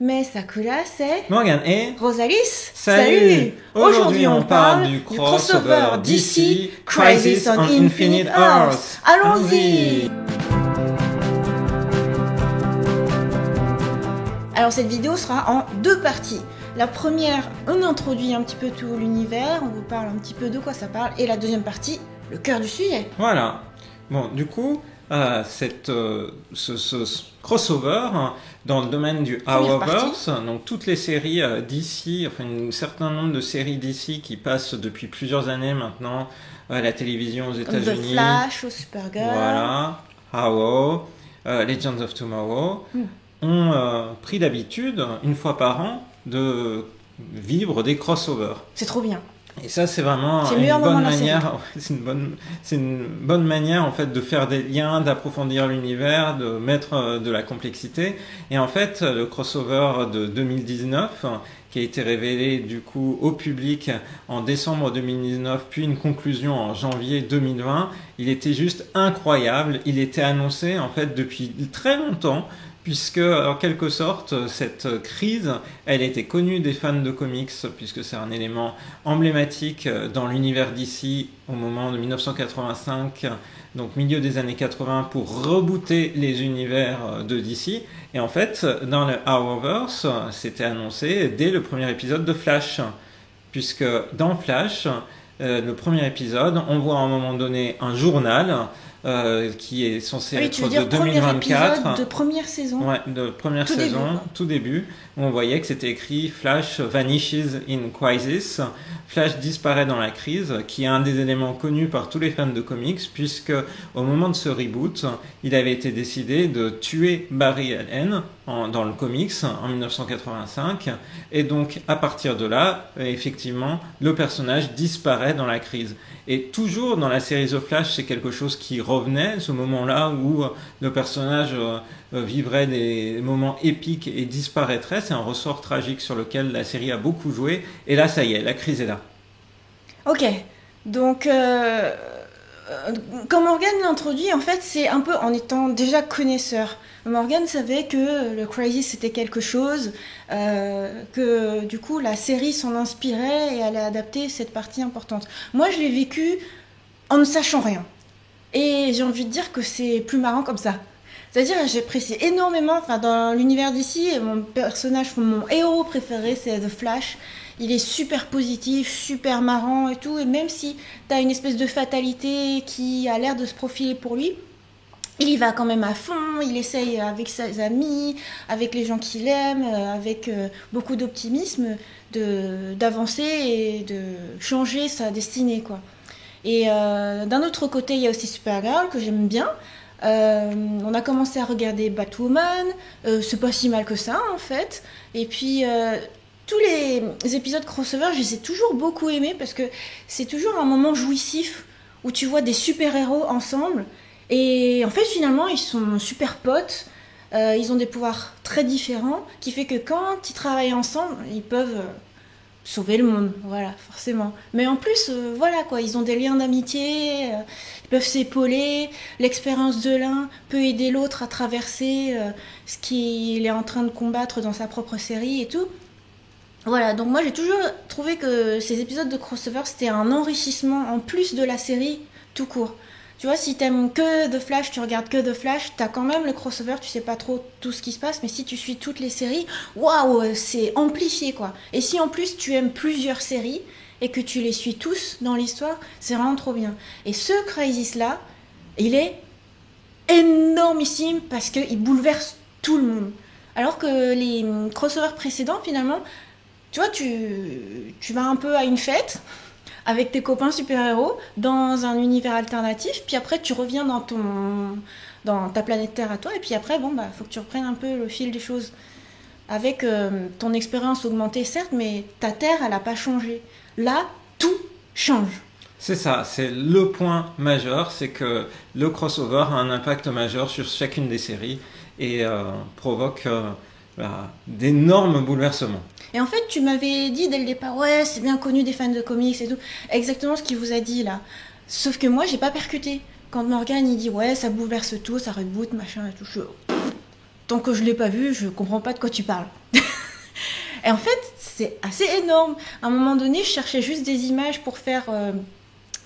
Mais Sakura, c'est Morgan et Rosalis. Salut. Aujourd'hui on parle du crossover DC Crisis on Infinite Earths. Allons-y. Alors cette vidéo sera en deux parties. La première, on introduit un petit peu tout l'univers, on vous parle un petit peu de quoi ça parle, et la deuxième partie, le cœur du sujet. Voilà. Bon, du coup, ce crossover dans le domaine du Arrowverse, donc toutes les séries DC, enfin un certain nombre de séries DC qui passent depuis plusieurs années maintenant à la télévision aux États-Unis. The Flash, Supergirl. Voilà, Arrow, Legends of Tomorrow, ont pris l'habitude, une fois par an, de vivre des crossovers. C'est trop bien. Et ça, c'est vraiment une bonne manière. C'est une bonne manière en fait de faire des liens, d'approfondir l'univers, de mettre de la complexité. Et en fait, le crossover de 2019, qui a été révélé du coup au public en décembre 2019, puis une conclusion en janvier 2020, il était juste incroyable. Il était annoncé en fait depuis très longtemps. Puisque, en quelque sorte, cette crise, elle était connue des fans de comics, puisque c'est un élément emblématique dans l'univers DC au moment de 1985, donc milieu des années 80, pour rebooter les univers de DC. Et en fait, dans le Arrowverse, c'était annoncé dès le premier épisode de Flash, puisque dans Flash, le premier épisode, on voit à un moment donné un journal qui est censé être de 2024. De première saison. Ouais, de première saison, tout début, où on voyait que c'était écrit Flash vanishes in crisis. Flash disparaît dans la crise, qui est un des éléments connus par tous les fans de comics, puisque au moment de ce reboot, il avait été décidé de tuer Barry Allen dans le comics en 1985, et donc à partir de là, effectivement, le personnage disparaît dans la crise. Et toujours dans la série The Flash, c'est quelque chose qui revenait, ce moment-là où le personnage vivrait des moments épiques et disparaîtrait. C'est un ressort tragique sur lequel la série a beaucoup joué. Et là, ça y est, la crise est là. Ok, donc quand Morgan l'introduit, en fait, c'est un peu en étant déjà connaisseur. Morgan savait que le Crisis c'était quelque chose, que du coup la série s'en inspirait et allait adapter cette partie importante. Moi, je l'ai vécu en ne sachant rien. Et j'ai envie de dire que c'est plus marrant comme ça. C'est-à-dire, j'apprécie énormément, dans l'univers d'ici, mon héros préféré, c'est The Flash. Il est super positif, super marrant et tout. Et même si t'as une espèce de fatalité qui a l'air de se profiler pour lui, il y va quand même à fond. Il essaye avec ses amis, avec les gens qu'il aime, avec beaucoup d'optimisme, d'avancer et de changer sa destinée, quoi. Et d'un autre côté, il y a aussi Supergirl, que j'aime bien. On a commencé à regarder Batwoman, c'est pas si mal que ça en fait. Et puis tous les épisodes crossover, je les ai toujours beaucoup aimés parce que c'est toujours un moment jouissif où tu vois des super-héros ensemble. Et en fait, finalement, ils sont super potes, ils ont des pouvoirs très différents, qui fait que quand ils travaillent ensemble, ils peuvent sauver le monde, voilà, forcément. Mais en plus, voilà quoi, ils ont des liens d'amitié, ils peuvent s'épauler, l'expérience de l'un peut aider l'autre à traverser ce qu'il est en train de combattre dans sa propre série et tout. Voilà, donc moi j'ai toujours trouvé que ces épisodes de crossover, c'était un enrichissement en plus de la série tout court. Tu vois, si t'aimes que The Flash, tu regardes que The Flash, t'as quand même le crossover, tu sais pas trop tout ce qui se passe, mais si tu suis toutes les séries, waouh, c'est amplifié quoi. Et si en plus tu aimes plusieurs séries et que tu les suis tous dans l'histoire, c'est vraiment trop bien. Et ce Crisis là, il est énormissime parce qu'il bouleverse tout le monde. Alors que les crossovers précédents, finalement, tu vois, tu vas un peu à une fête avec tes copains super-héros dans un univers alternatif, puis après tu reviens dans ta planète Terre à toi, et puis après, faut que tu reprennes un peu le fil des choses. Avec ton expérience augmentée, certes, mais ta Terre, elle n'a pas changé. Là, tout change. C'est ça, c'est le point majeur, c'est que le crossover a un impact majeur sur chacune des séries et provoque d'énormes bouleversements. Et en fait, tu m'avais dit dès le départ, ouais, c'est bien connu des fans de comics et tout. Exactement ce qu'il vous a dit là. Sauf que moi, j'ai pas percuté. Quand Morgan, il dit, ouais, ça bouleverse tout, ça reboot, machin et tout. Tant que je l'ai pas vu, je comprends pas de quoi tu parles. Et en fait, c'est assez énorme. À un moment donné, je cherchais juste des images pour faire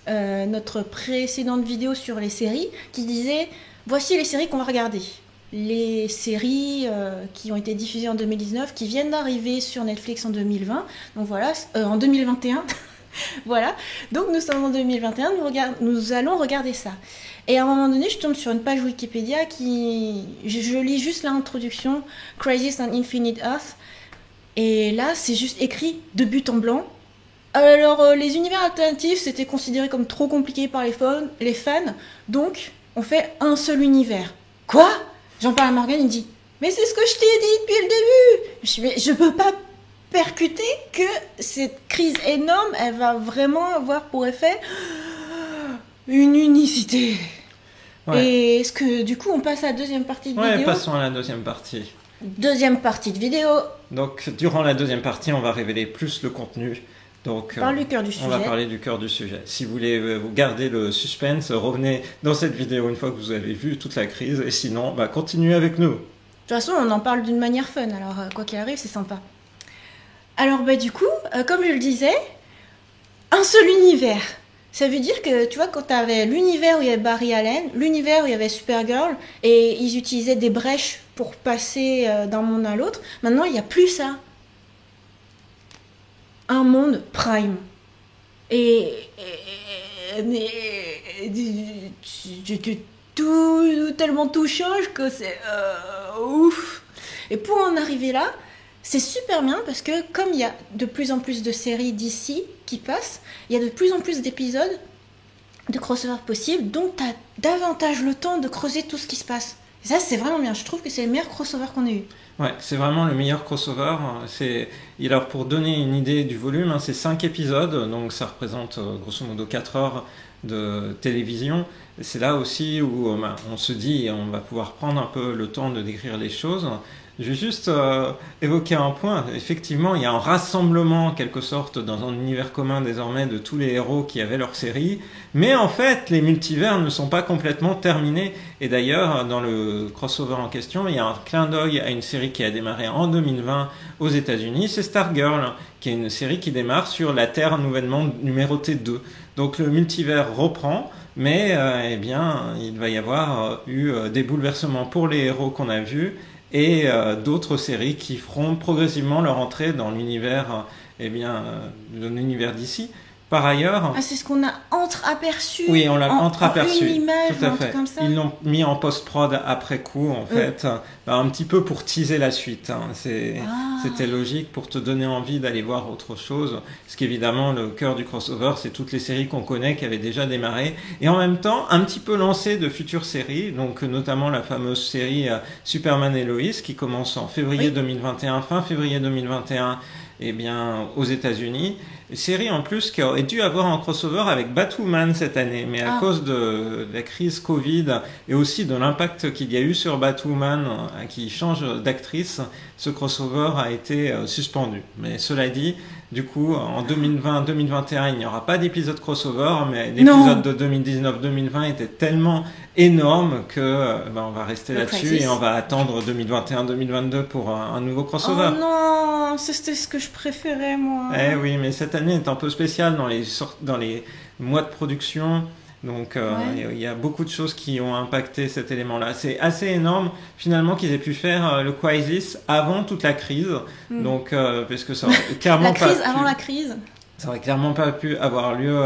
notre précédente vidéo sur les séries qui disait voici les séries qu'on va regarder. Les séries qui ont été diffusées en 2019, qui viennent d'arriver sur Netflix en 2020. Donc voilà, en 2021. Voilà. Donc nous sommes en 2021, nous allons regarder ça. Et à un moment donné, je tombe sur une page Wikipédia je lis juste l'introduction, Crisis on Infinite Earth. Et là, c'est juste écrit de but en blanc. Alors, les univers alternatifs, c'était considéré comme trop compliqué par les fans. Donc, on fait un seul univers. Quoi ? J'en parle à Morgane, il me dit « Mais c'est ce que je t'ai dit depuis le début !» Je dis « Mais je peux pas percuter que cette crise énorme, elle va vraiment avoir pour effet une unicité. » Ouais. Et est-ce que du coup on passe à la deuxième partie de vidéo ? Ouais, passons à la deuxième partie. Deuxième partie de vidéo. Donc durant la deuxième partie, on va révéler plus le contenu. Donc on parle du cœur du sujet. On va parler du cœur du sujet. Si vous voulez vous garder le suspense, revenez dans cette vidéo une fois que vous avez vu toute la crise. Et sinon, continuez avec nous. De toute façon, on en parle d'une manière fun. Alors quoi qu'il arrive, c'est sympa. Alors du coup, comme je le disais, un seul univers. Ça veut dire que, tu vois, quand tu avais l'univers où il y avait Barry Allen, l'univers où il y avait Supergirl, et ils utilisaient des brèches pour passer d'un monde à l'autre, maintenant, il n'y a plus ça. Un monde prime. Tellement tout change que c'est ouf. Et pour en arriver là, c'est super bien parce que comme il y a de plus en plus de séries d'ici qui passent, il y a de plus en plus d'épisodes de crossover possibles, donc tu as davantage le temps de creuser tout ce qui se passe. Et ça, c'est vraiment bien. Je trouve que c'est le meilleur crossover qu'on ait eu. Ouais, c'est vraiment le meilleur crossover. Alors pour donner une idée du volume, c'est 5 épisodes, donc ça représente grosso modo 4 heures de télévision. Et c'est là aussi où on se dit on va pouvoir prendre un peu le temps de décrire les choses. Je vais juste évoquer un point. Effectivement, il y a un rassemblement, en quelque sorte, dans un univers commun désormais de tous les héros qui avaient leur série. Mais en fait, les multivers ne sont pas complètement terminés. Et d'ailleurs, dans le crossover en question, il y a un clin d'œil à une série qui a démarré en 2020 aux États-Unis. C'est Stargirl, qui est une série qui démarre sur la Terre nouvellement numérotée 2. Donc le multivers reprend. Mais il va y avoir eu des bouleversements pour les héros qu'on a vus et d'autres séries qui feront progressivement leur entrée dans l'univers l'univers d'ici. Par ailleurs... c'est ce qu'on a entreaperçu. Oui, on l'a entreaperçu. En une image, tout à fait. Comme ça. Ils l'ont mis en post-prod après coup, en fait, un petit peu pour teaser la suite. C'était logique pour te donner envie d'aller voir autre chose. Parce qu'évidemment, le cœur du crossover, c'est toutes les séries qu'on connaît, qui avaient déjà démarré. Et en même temps, un petit peu lancé de futures séries, donc notamment la fameuse série Superman et Lois, qui commence en février 2021, fin février 2021, aux États-Unis. Série en plus qui aurait dû avoir un crossover avec Batwoman cette année, mais à cause de la crise Covid et aussi de l'impact qu'il y a eu sur Batwoman qui change d'actrice, ce crossover a été suspendu. Mais cela dit, du coup, en 2020-2021, il n'y aura pas d'épisode crossover, mais l'épisode de 2019-2020 était tellement énorme que on va rester là-dessus et on va attendre 2021-2022 pour un nouveau crossover. Oh non, c'était ce que je préférais, moi. Eh oui, mais cette année est un peu spéciale dans les mois de production. Donc il y a beaucoup de choses qui ont impacté cet élément-là. C'est assez énorme finalement qu'ils aient pu faire le Crisis avant toute la crise. Donc parce que ça aurait clairement la crise. Ça aurait clairement pas pu avoir lieu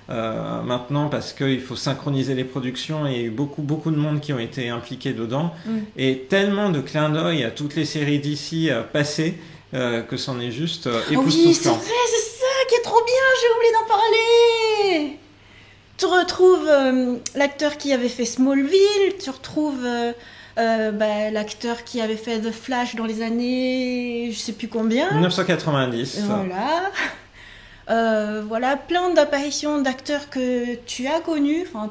maintenant parce qu'il faut synchroniser les productions et il y a eu beaucoup de monde qui ont été impliqués dedans et tellement de clins d'œil à toutes les séries d'ici passées que c'en est juste époustouflant. Oui, c'est vrai, c'est ça qui est trop bien, j'ai oublié d'en parler. Tu retrouves l'acteur qui avait fait Smallville, tu retrouves l'acteur qui avait fait The Flash dans les années je sais plus combien. 1990. Voilà, plein d'apparitions d'acteurs que tu as connus, en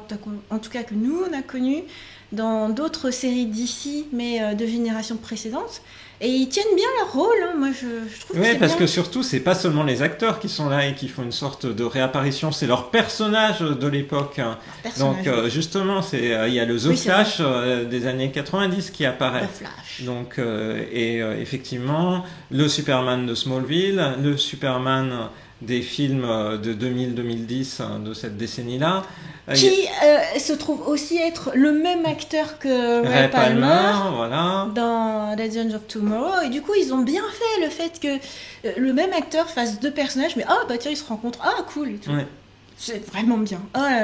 tout cas que nous on a connus dans d'autres séries d'ici, mais de générations précédentes. Et ils tiennent bien leur rôle, hein. Moi je trouve que c'est Oui, parce bien. que surtout, c'est pas seulement les acteurs qui sont là et qui font une sorte de réapparition, c'est leurs personnages de l'époque. Donc, justement, il y a le The Flash des années 90 qui apparaît. The Flash. Donc, effectivement, le Superman de Smallville, le Superman des films de 2000-2010 de cette décennie-là. Qui se trouve aussi être le même acteur que Ray Palmer voilà. dans Legends of Tomorrow. Et du coup, ils ont bien fait le fait que le même acteur fasse deux personnages, mais bah tiens, ils se rencontrent, cool et tout. Ouais. C'est vraiment bien.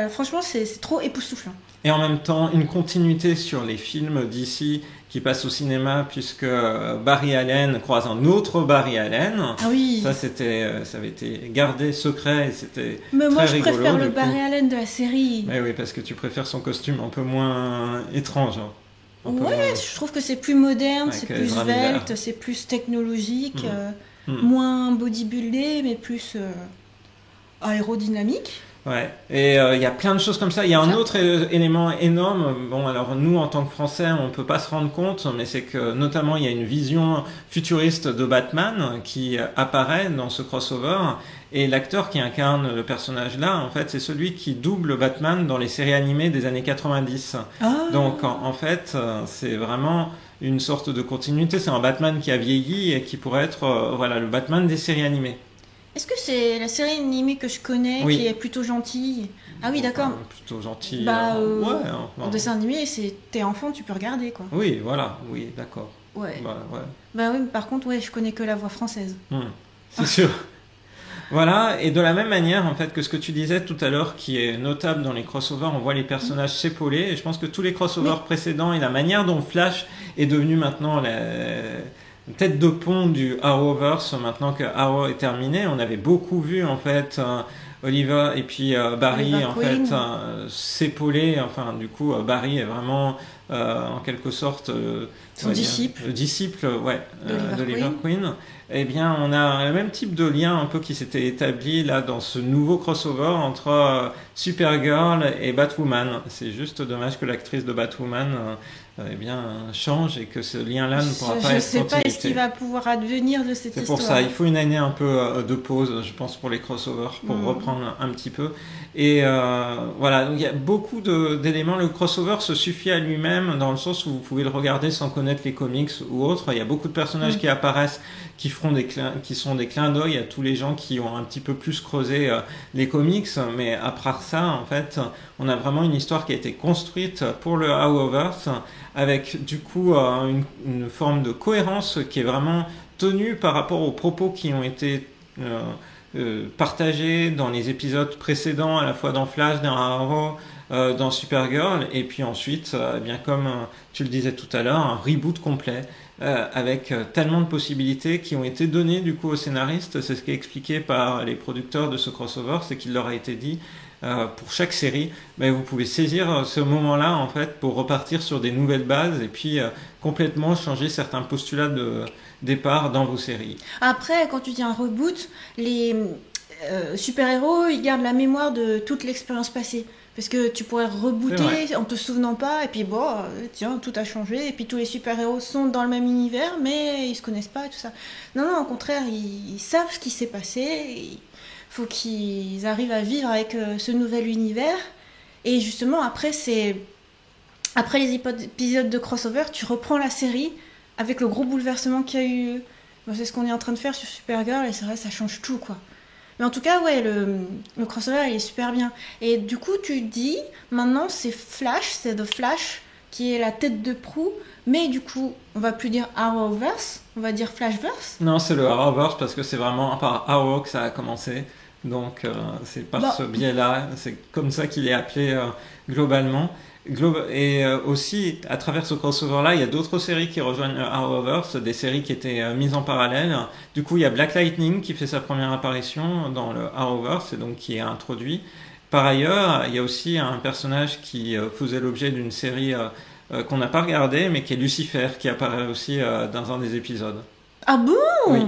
Franchement, c'est trop époustouflant. Et en même temps, une continuité sur les films d'ici qui passent au cinéma, puisque Barry Allen croise un autre Barry Allen. Ah oui. Ça avait été gardé secret et c'était mais très moi, je rigolo. préfère le Barry Allen de la série. Mais oui, parce que tu préfères son costume un peu moins étrange. Je trouve que c'est plus moderne, c'est plus svelte, c'est plus technologique, moins bodybuildé, mais plus aérodynamique. Ouais, et il y a plein de choses comme ça. Il y a un autre élément énorme. Bon, alors nous, en tant que Français, on peut pas se rendre compte, mais c'est que notamment il y a une vision futuriste de Batman qui apparaît dans ce crossover. Et l'acteur qui incarne le personnage là, en fait, c'est celui qui double Batman dans les séries animées des années 90. Donc, en fait, c'est vraiment une sorte de continuité. C'est un Batman qui a vieilli et qui pourrait être, le Batman des séries animées. Est-ce que c'est la série animée que je connais qui est plutôt gentille? Ah oui, d'accord. Plutôt gentille. En dessin animé, t'es enfant, tu peux regarder, quoi. Oui, voilà, oui, d'accord. Ouais. Bah oui, par contre, je connais que la voix française. C'est sûr. Voilà, et de la même manière, en fait, que ce que tu disais tout à l'heure, qui est notable dans les crossovers, on voit les personnages s'épauler, et je pense que tous les crossovers précédents et la manière dont Flash est devenu maintenant la tête de pont du Arrowverse, maintenant que Arrow est terminé, on avait beaucoup vu en fait Oliver et puis Barry en fait s'épauler. Enfin, du coup, Barry est vraiment en quelque sorte son disciple. Le disciple, d'Oliver Queen. Eh bien, on a le même type de lien un peu qui s'était établi là dans ce nouveau crossover entre Supergirl et Batwoman. C'est juste dommage que l'actrice de Batwoman change et que ce lien-là ne pourra pas être continuité. Je ne sais pas ce qui va pouvoir advenir de cette histoire. C'est pour ça, il faut une année un peu de pause, je pense, pour les crossovers, pour reprendre un petit peu. Et voilà, donc il y a beaucoup d'éléments. Le crossover se suffit à lui-même dans le sens où vous pouvez le regarder sans connaître les comics ou autres. Il y a beaucoup de personnages qui apparaissent, qui sont des clins d'œil à tous les gens qui ont un petit peu plus creusé les comics. Mais à part ça, en fait, on a vraiment une histoire qui a été construite pour le Arrowverse avec du coup une forme de cohérence qui est vraiment tenue par rapport aux propos qui ont été partagés dans les épisodes précédents, à la fois dans Flash, dans Arrow, dans Supergirl, et puis ensuite, bien comme tu le disais tout à l'heure, un reboot complet avec tellement de possibilités qui ont été données du coup aux scénaristes. C'est ce qui est expliqué par les producteurs de ce crossover, c'est qu'il leur a été dit pour chaque série, vous pouvez saisir ce moment-là en fait pour repartir sur des nouvelles bases et puis complètement changer certains postulats de départ dans vos séries. Après, quand tu dis un reboot, les super-héros, ils gardent la mémoire de toute l'expérience passée. Parce que tu pourrais rebooter en te souvenant pas, et puis tiens, tout a changé, et puis tous les super-héros sont dans le même univers, mais ils se connaissent pas et tout ça. Non, au contraire, ils savent ce qui s'est passé, il faut qu'ils arrivent à vivre avec ce nouvel univers. Et justement, après les épisodes de crossover, tu reprends la série avec le gros bouleversement qu'il y a eu. C'est ce qu'on est en train de faire sur Supergirl, et c'est vrai, ça change tout, quoi. Mais en tout cas, le crossover, il est super bien. Et du coup, tu dis, maintenant, c'est The Flash, qui est la tête de proue. Mais du coup, on va plus dire Arrowverse, on va dire Flashverse. Non, c'est le Arrowverse, parce que c'est vraiment par Arrow que ça a commencé. Donc, c'est par ce biais-là, c'est comme ça qu'il est appelé globalement. Et aussi, à travers ce crossover-là, il y a d'autres séries qui rejoignent Arrowverse, des séries qui étaient mises en parallèle. Du coup, il y a Black Lightning qui fait sa première apparition dans le Arrowverse et donc qui est introduit. Par ailleurs, il y a aussi un personnage qui faisait l'objet d'une série qu'on n'a pas regardée, mais qui est Lucifer, qui apparaît aussi dans un des épisodes. Ah bon ? Oui.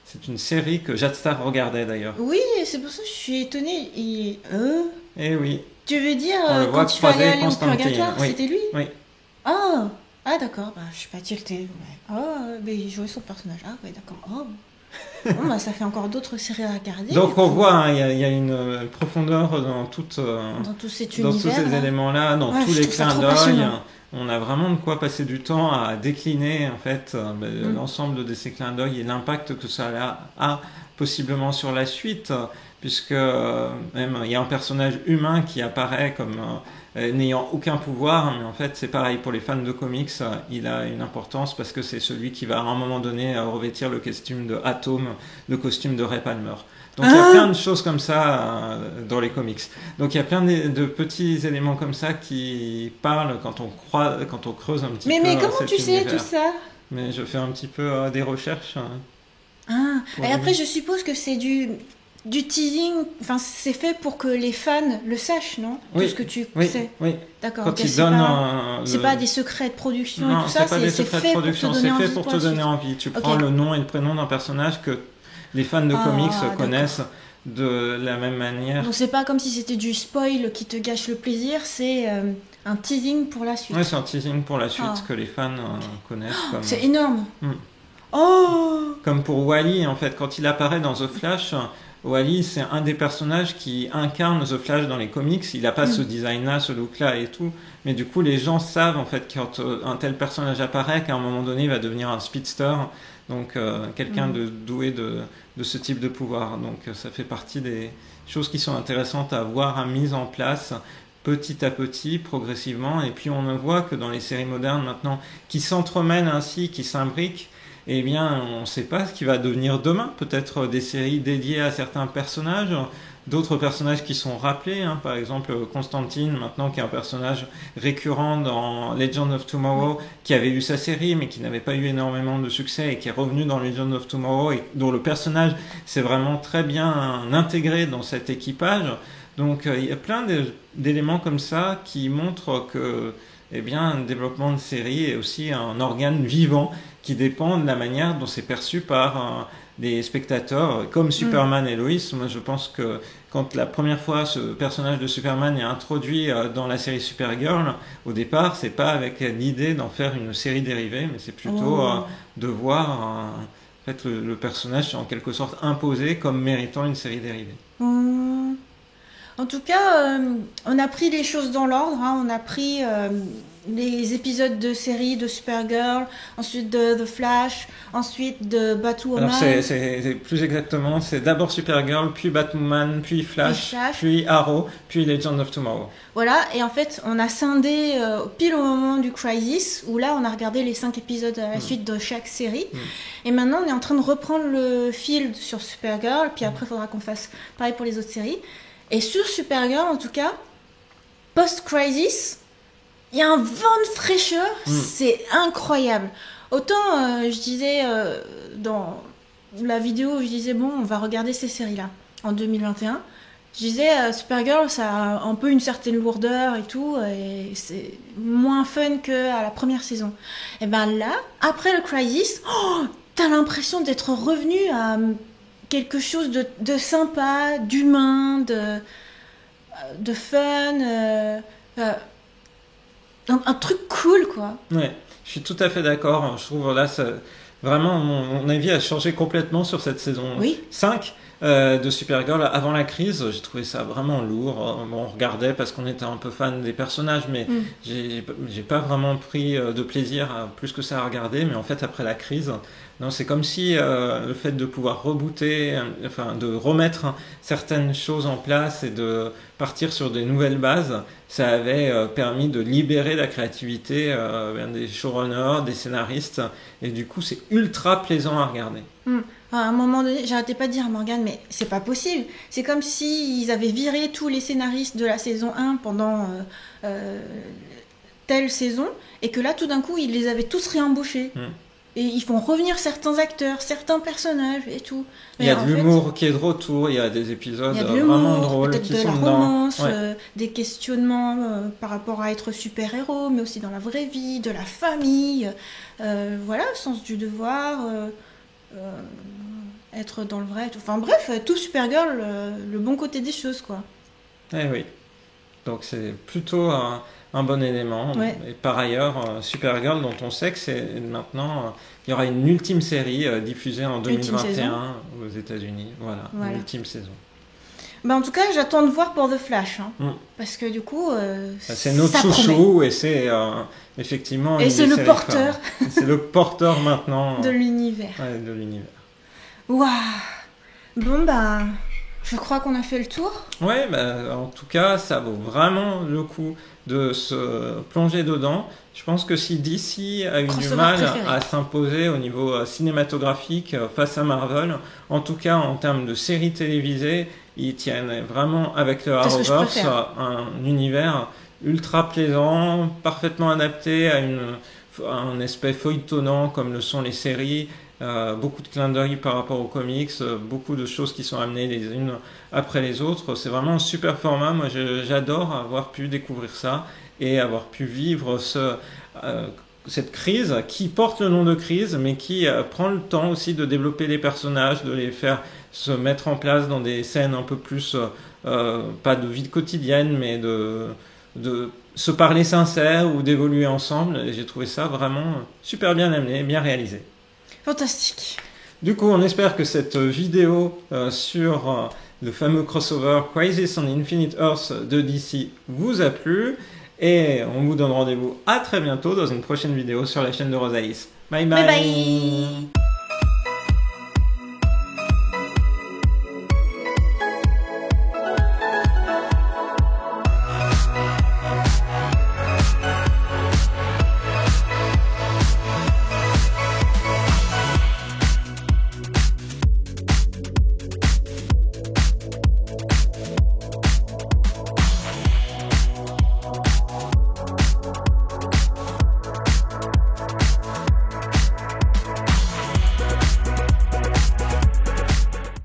C'est une série que Jad Starr regardait d'ailleurs. Oui, c'est pour ça que je suis étonnée. Eh oui. Tu veux dire, quand il fallait aller au purgatoire, c'était lui ? Oui. Ah, Ah d'accord, bah, je suis pas tiltée. Ouais. Oh, mais il jouait son personnage. Ah ouais, d'accord. Oh. Bon, bah, ça fait encore d'autres séries à regarder. Donc on voit, hein, il y a une profondeur dans dans tout cet dans tous univers. ces éléments-là, dans tous les clins d'œil. On a vraiment de quoi passer du temps à décliner en fait l'ensemble de ces clins d'œil et l'impact que ça a possiblement sur la suite, puisque même il y a un personnage humain qui apparaît comme n'ayant aucun pouvoir, mais en fait c'est pareil pour les fans de comics, il a une importance parce que c'est celui qui va à un moment donné revêtir le costume de Atom, le costume de Ray Palmer. Donc il y a plein de choses comme ça dans les comics. Donc il y a plein de petits éléments comme ça qui parlent quand on creuse un petit peu. Mais comment tu sais tout ça? Mais je fais un petit peu des recherches. Et après je suppose que c'est du teasing, enfin c'est fait pour que les fans le sachent, non? Oui, tout ce que tu sais. Oui. D'accord. Quand ils donnent c'est pas des secrets de production non, et tout ça, c'est fait pour te donner envie. Tu prends le nom et le prénom d'un personnage que les fans de comics connaissent de la même manière. Donc c'est pas comme si c'était du spoil qui te gâche le plaisir, c'est un teasing pour la suite. Oui, c'est un teasing pour la suite que les fans connaissent. Comme... C'est énorme. Comme pour Wally, en fait, quand il apparaît dans The Flash, Wally, c'est un des personnages qui incarne The Flash dans les comics. Il n'a pas ce design-là, ce look-là et tout. Mais du coup, les gens savent, en fait, quand un tel personnage apparaît, qu'à un moment donné, il va devenir un speedster. Donc, quelqu'un de doué de ce type de pouvoir. Donc, ça fait partie des choses qui sont intéressantes à voir mises en place petit à petit, progressivement. Et puis, on voit que dans les séries modernes, maintenant, qui s'entremêlent ainsi, qui s'imbriquent, eh bien, on ne sait pas ce qui va devenir demain. Peut-être des séries dédiées à certains personnages, d'autres personnages qui sont rappelés. Par exemple, Constantine, maintenant, qui est un personnage récurrent dans Legend of Tomorrow, qui avait eu sa série, mais qui n'avait pas eu énormément de succès et qui est revenu dans Legend of Tomorrow et dont le personnage s'est vraiment très bien intégré dans cet équipage. Donc, il y a plein d'éléments comme ça qui montrent que un développement de série est aussi un organe vivant qui dépend de la manière dont c'est perçu par des spectateurs, comme Superman et Lois. Moi, je pense que quand la première fois ce personnage de Superman est introduit dans la série Supergirl, au départ, c'est pas avec l'idée d'en faire une série dérivée, mais c'est plutôt de voir en fait, le personnage en quelque sorte imposé comme méritant une série dérivée. En tout cas, on a pris les choses dans l'ordre. On a pris les épisodes de série de Supergirl, ensuite de The Flash, ensuite de Batwoman. Alors c'est plus exactement, c'est d'abord Supergirl, puis Batwoman, puis Flash, puis Arrow, puis Legend of Tomorrow. Voilà, et en fait, on a scindé pile au moment du Crisis, où là, on a regardé les 5 épisodes à la suite de chaque série. Et maintenant, on est en train de reprendre le fil sur Supergirl, puis après, il faudra qu'on fasse pareil pour les autres séries. Et sur Supergirl, en tout cas, post-Crisis, il y a un vent de fraîcheur, c'est incroyable. Autant, je disais, dans la vidéo, je disais, bon, on va regarder ces séries-là, en 2021. Je disais, Supergirl, ça a un peu une certaine lourdeur et tout, et c'est moins fun qu'à la première saison. Et ben là, après le Crisis, t'as l'impression d'être revenu à quelque chose de sympa, d'humain, de fun, un truc cool, quoi. Ouais, je suis tout à fait d'accord. Je trouve là, vraiment, mon avis a changé complètement sur cette saison 5 de Supergirl. Avant la crise, j'ai trouvé ça vraiment lourd. On regardait parce qu'on était un peu fan des personnages, mais j'ai pas vraiment pris de plaisir plus que ça à regarder. Mais en fait, après la crise, non, c'est comme si le fait de pouvoir rebooter, enfin de remettre certaines choses en place et de partir sur des nouvelles bases, ça avait permis de libérer la créativité des showrunners, des scénaristes, et du coup c'est ultra plaisant à regarder. À un moment donné, j'arrêtais pas de dire à Morgane, mais c'est pas possible. C'est comme s'ils avaient viré tous les scénaristes de la saison 1 pendant telle saison, et que là tout d'un coup ils les avaient tous réembauchés. Et ils font revenir certains acteurs, certains personnages et tout. Mais il y a de l'humour qui est de retour, il y a des épisodes vraiment drôles qui sont dedans. De la romance, des questionnements par rapport à être super-héros, mais aussi dans la vraie vie, de la famille, voilà, sens du devoir, être dans le vrai. Tout. Enfin bref, tout Supergirl, le bon côté des choses, quoi. Eh oui. Donc c'est plutôt un bon élément. Ouais. Et par ailleurs, Supergirl, dont on sait que c'est maintenant, il y aura une ultime série diffusée en 2021 aux États-Unis. Voilà, une ultime saison. Bah en tout cas, j'attends de voir pour The Flash, parce que du coup, c'est notre chouchou et c'est effectivement. Et c'est le porteur. C'est le porteur maintenant de l'univers. Ouais, de l'univers. Waouh. Bon bah, je crois qu'on a fait le tour. Ouais, bah, en tout cas, ça vaut vraiment le coup de se plonger dedans. Je pense que si DC a eu du mal à s'imposer au niveau cinématographique face à Marvel, en tout cas en termes de séries télévisées, ils tiennent vraiment avec le Arrowverse un univers ultra plaisant, parfaitement adapté à un aspect feuilletonnant comme le sont les séries. Beaucoup de clins d'œil par rapport aux comics, beaucoup de choses qui sont amenées les unes après les autres. C'est vraiment un super format. Moi, j'adore avoir pu découvrir ça et avoir pu vivre cette crise qui porte le nom de crise, mais qui prend le temps aussi de développer les personnages, de les faire se mettre en place dans des scènes un peu plus, pas de vie quotidienne, mais de se parler sincère ou d'évoluer ensemble. Et j'ai trouvé ça vraiment super bien amené, bien réalisé. Fantastique. Du coup, on espère que cette vidéo sur le fameux crossover Crisis on Infinite Earths de DC vous a plu. Et on vous donne rendez-vous à très bientôt dans une prochaine vidéo sur la chaîne de Rosaïs. Bye bye. Bye bye.